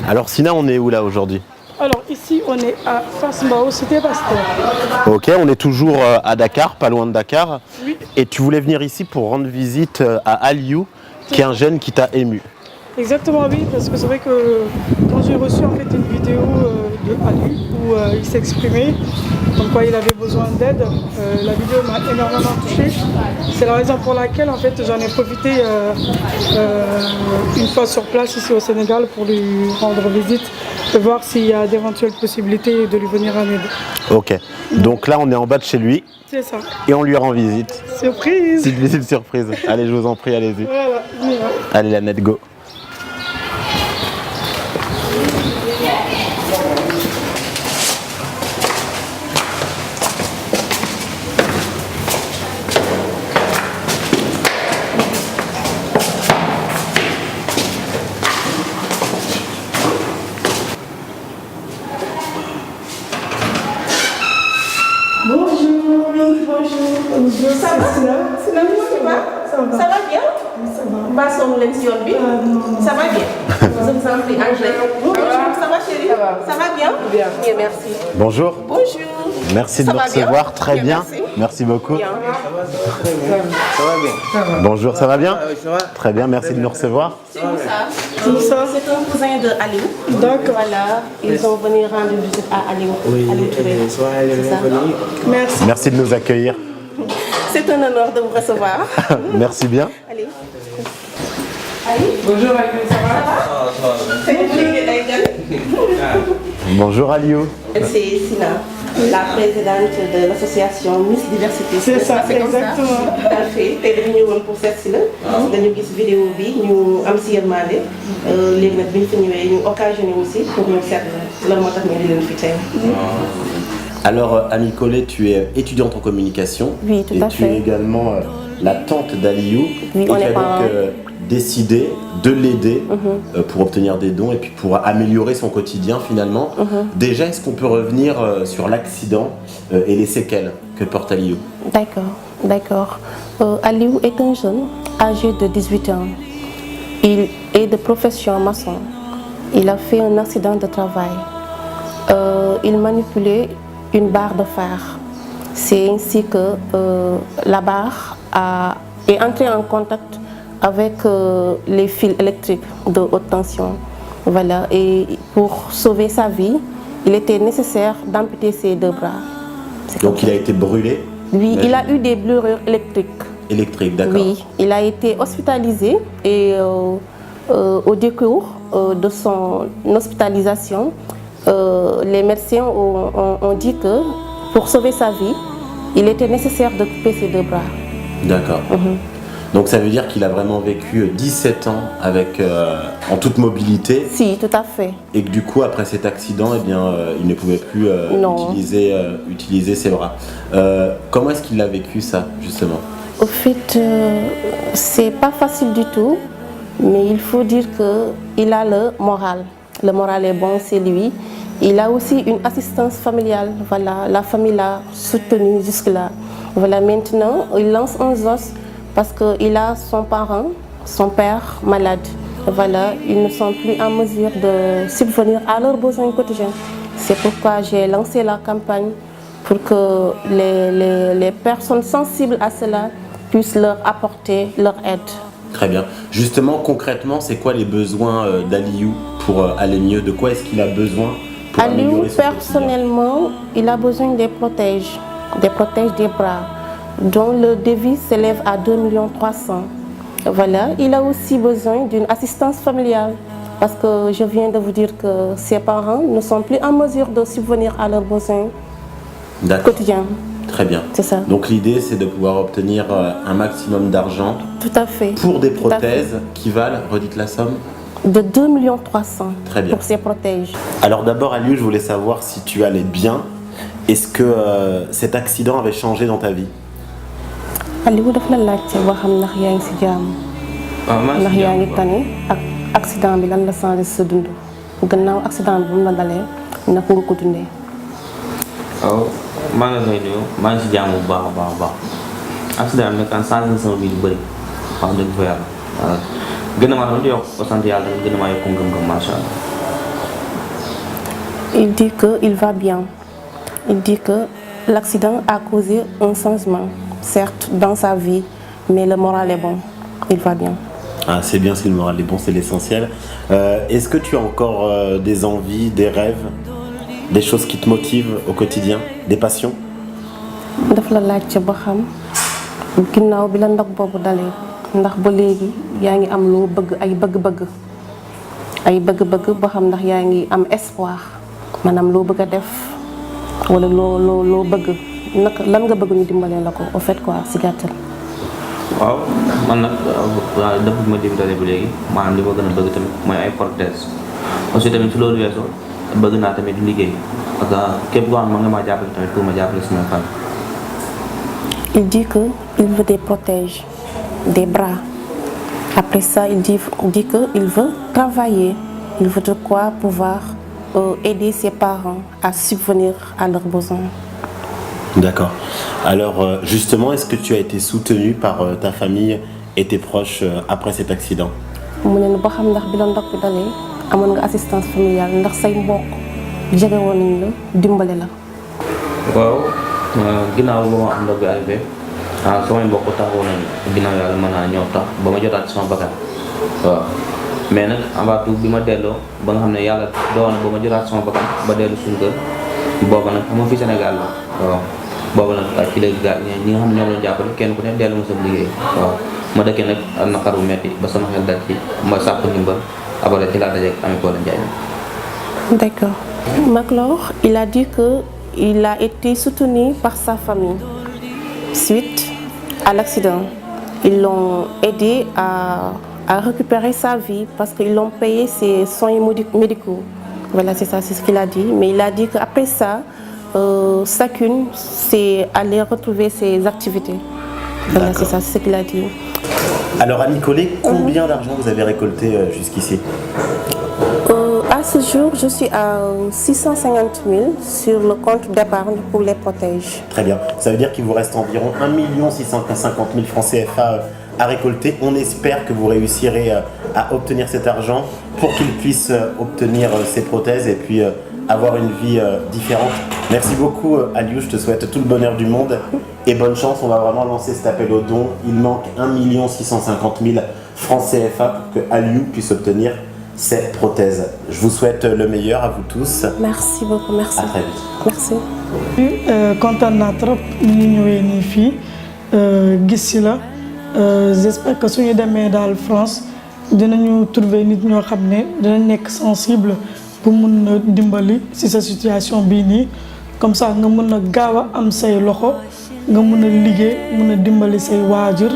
Alors Sina, on est où là aujourd'hui? Alors ici, on est à Fass-Mbao, Cité Pasteur. Ok, on est toujours à Dakar, pas loin de Dakar. Oui. Et tu voulais venir ici pour rendre visite à Aliou, qui est un jeune qui t'a ému. Exactement, oui, parce que c'est vrai que quand j'ai reçu en fait une vidéo de Ali où il s'exprimait, comme quoi il avait besoin d'aide, la vidéo m'a énormément touchée. C'est la raison pour laquelle en fait j'en ai profité une fois sur place ici au Sénégal pour lui rendre visite et voir s'il y a d'éventuelles possibilités de lui venir en aide. Ok, donc là on est en bas de chez lui C'est ça. et on lui rend visite. Surprise. C'est une visite surprise. Allez, je vous en prie, allez-y. Voilà, on y va. Allez, la net go. Bonjour. Ça va? Ça va bien? Ça va. Ça va bien? Je vous en prie, Angèle. Bonjour, ça va chérie? Ça va bien? Bien, merci. Bonjour. Bonjour. Merci de Ça nous va bien? recevoir, très bien. Merci. Merci beaucoup. Bien. Ça va bien. Bonjour, ça va bien? Ça va? Très bien, merci de nous recevoir. C'est où ça? C'est un cousin de Aliou. D'accord. Voilà, ils sont venus rendre visite à Aliou. Aliou Touré. Soyez C'est ça. bienvenus. Merci. Merci de nous accueillir. C'est un honneur de vous recevoir. Merci bien. Allez. Bonjour, ça va? C'est une fille d'Aïgan. Bonjour Aliou. C'est Sina, la présidente de l'association Miss Diversité. C'est ça, comme exactement. ça. Tout à fait. Tey dañu ñëwoon pour seet si la. dañu gis vidéo bi ñu am si yërmande. Léegi nag bi ñu fi ñëwee ñu occasionné aussi pour ñu seet lan moo tax ñu di leen fi tey. Alors, Ami Collet, tu es étudiante en communication. Oui, tout à et tu fait. es également la tante d'Aliou. Oui, et on tu est as donc parents. décidé de l'aider pour obtenir des dons et puis pour améliorer son quotidien finalement. Déjà, est-ce qu'on peut revenir sur l'accident et les séquelles que porte Aliou? D'accord. Aliou est un jeune âgé de 18 ans. Il est de profession maçon. Il a fait un accident de travail. Il manipulait une barre de fer. C'est ainsi que la barre est entrée en contact avec les fils électriques de haute tension. Voilà. Et pour sauver sa vie, il était nécessaire d'amputer ses deux bras. Donc il a été brûlé? Oui, il a eu des brûlures électriques. Électrique, d'accord. Oui, il a été hospitalisé et au décours de son hospitalisation, les médecins ont dit que pour sauver sa vie, il était nécessaire de couper ses deux bras. D'accord. Donc ça veut dire qu'il a vraiment vécu 17 ans avec, en toute mobilité. Si, tout à fait. Et que du coup, après cet accident, eh bien, il ne pouvait plus Non. utiliser ses bras. Comment est-ce qu'il a vécu ça, justement? Au fait, c'est pas facile du tout, mais il faut dire qu'il a le moral. Le moral est bon, c'est lui. Il a aussi une assistance familiale. Voilà, la famille l'a soutenu jusque-là. Voilà, maintenant, il lance un os parce qu'il a son parent, son père malade. Voilà, ils ne sont plus en mesure de subvenir à leurs besoins quotidiens. C'est pourquoi j'ai lancé la campagne pour que les personnes sensibles à cela puissent leur apporter leur aide. Très bien. Justement, concrètement, c'est quoi les besoins d'Aliou pour aller mieux? De quoi est-ce qu'il a besoin pour Aliou, améliorer son quotidien? personnellement, il a besoin des protèges des bras, dont le devis s'élève à 2 300 000. Voilà, il a aussi besoin d'une assistance familiale parce que je viens de vous dire que ses parents ne sont plus en mesure de subvenir à leurs besoins D'accord. quotidiens. Très bien. C'est ça. Donc l'idée, c'est de pouvoir obtenir un maximum d'argent Tout à fait. pour des Tout à fait. prothèses qui valent, redites la somme. De 2 300 000 Très bien. pour ses protèges. Alors d'abord, Aliou, je voulais savoir si tu allais bien. Est-ce que cet accident avait changé dans ta vie? Aliou daf la laajte boo xam ndax yaa ngi si jàmm. ndax yaa ngi tane ak accident bi lan la changé sa dund gannaaw accident bi bu mu la dalee naka nga ko dundee. waaw maa ngi lay nuyu maa ngi si jàmm bu baax a baax a baax accident bi nag kan changé na sama vie lu bëri wax dëgg fa yàlla gën a maa doon yokk sant yàlla gën a maa yokk ngëm-ngëm macha allah. Il dit qu'il va bien. Il dit que l'accident a causé un changement, certes, dans sa vie, mais le moral est bon. Il va bien. Ah, c'est bien si le moral est bon, c'est l'essentiel. Est-ce que tu as encore des envies, des rêves, des choses qui te motivent au quotidien, des passions? daf la laaj ci ba xam ginnaaw bi la ndog boobu dalee ndax ba léegi yaa ngi am loo bëgg ay bëgg-bëgg ba xam ndax yaa ngi am espoir maanaam loo bëgg a def wala loo bëgg naka lan nga bëgg ñu dimbalee la ko au fait quoi si gàttal. waaw man nag dafa ma dimbale ba léegi maanaam li ma gën a bëgg tamit mooy ay prothèses aussi tamit si loolu weesoo bëgg naa tamit liggéey parce que képp koo xam ne nga maa jàppale tamit pour ma jàppale sama fan. Il dit qu'il veut des protèges, des bras. Après ça, il dit qu'il veut travailler. Il veut de quoi pouvoir aider ses parents à subvenir à leurs besoins. D'accord. Alors justement, est-ce que tu as été soutenu par ta famille et tes proches après cet accident? mu ne ba xam ndax bi la ndog bi dalee amoon nga assistance familiale ndax say mbokk jege woon nañ la dimbale la. waaw ginnaaw ba ma am ndog bi arrivé samay mbokk taxawoon nañu ginnaaw yàlla mën naa ñëw tax ba ma jotaat sama bakkan waaw mais nag avant tout bi ma delloo ba nga xam ne yàlla doon na ba ma jotaat sama bakkan ba dellu suñu kër booba nag xam nga fi Sénégal la waaw booba nag ci la gaal ñi nga xam ne ñoom la jàppale kenn ku ne dellu ma sa liggéey waaw ma dëkkee nag am na xar bu metti ba sama xel dal ci ma sàpp ndimbal après ci laa dajeeg Ami Collé Ndiaye. D'accord. Maclor, il a dit qu'il a été soutenu par sa famille suite à l'accident. Ils l'ont aidé à récupérer sa vie parce qu'ils l'ont payé ses soins médicaux. Voilà, c'est ça, c'est ce qu'il a dit. Mais il a dit qu'après ça, chacune c'est aller retrouver ses activités. Voilà, c'est ça, c'est ce qu'il a dit. Alors Ami Collé, combien d'argent vous avez récolté jusqu'ici? À ce jour, je suis à 650 000 sur le compte d'épargne pour les protèges. Très bien. Ça veut dire qu'il vous reste environ 1 650 000 francs CFA à récolter. On espère que vous réussirez à obtenir cet argent pour qu'il puisse obtenir ses prothèses et puis avoir une vie différente. Merci beaucoup Aliou, je te souhaite tout le bonheur du monde et bonne chance. On va vraiment lancer cet appel aux dons. Il manque 1 650 000 francs CFA pour que Aliou puisse obtenir ces prothèses. Je vous souhaite le meilleur à vous tous. Merci beaucoup, merci. À très vite. Merci. Kontaan naa trop ni ñu ñëwee nii fii gis si la j'espère que suñu demee daal France dinañu trouver nit ñoo xam ne dinañ nekk sensible pour mun a dimbali si sa situation bii nii comme ça nga mun a gaaw a am say loxo nga mun a liggéey mun a dimbali say waajur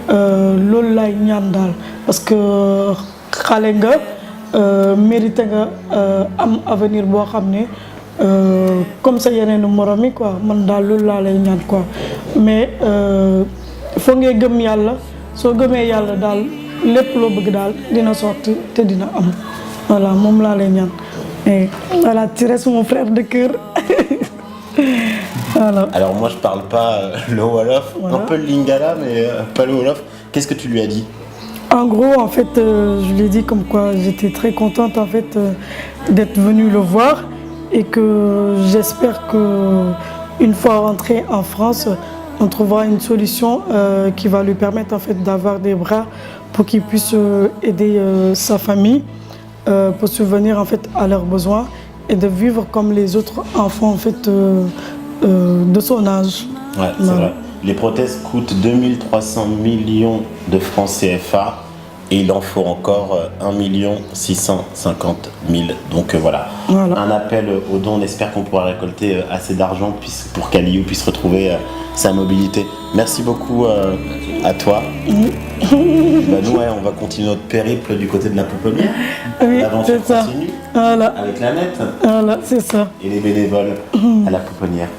loolu laay ñaan daal parce que xale nga mérité nga am avenir boo xam ne comme ça yeneen morom yi quoi man daal loolu laa lay ñaan quoi mais foo ngay gëm yàlla soo gëmee yàlla daal lépp loo bëgg daal dina sotti te dina am voilà moom laa lay ñaan et voilà tu restes mon frère de cœur. Voilà. Alors moi je parle pas le Wolof, voilà. Un peu le Lingala mais pas le Wolof. Qu'est-ce que tu lui as dit? En gros, en fait, je lui ai dit comme quoi j'étais très contente en fait d'être venue le voir et que j'espère que une fois rentré en France, on trouvera une solution qui va lui permettre en fait d'avoir des bras pour qu'il puisse aider sa famille pour subvenir en fait à leurs besoins et de vivre comme les autres enfants en fait de son âge. Ouais, c'est vrai. Les prothèses coûtent 2300 millions de francs CFA et il en faut encore 1 650 000. Donc voilà, un appel aux dons. On espère qu'on pourra récolter assez d'argent pour qu'Aliou puisse retrouver sa mobilité. Merci beaucoup à toi. Bah, nous, on va continuer notre périple du côté de la Pouponnière. Oui, l'aventure continue voilà. avec la nette. Voilà, c'est ça. Et les bénévoles à la Pouponnière.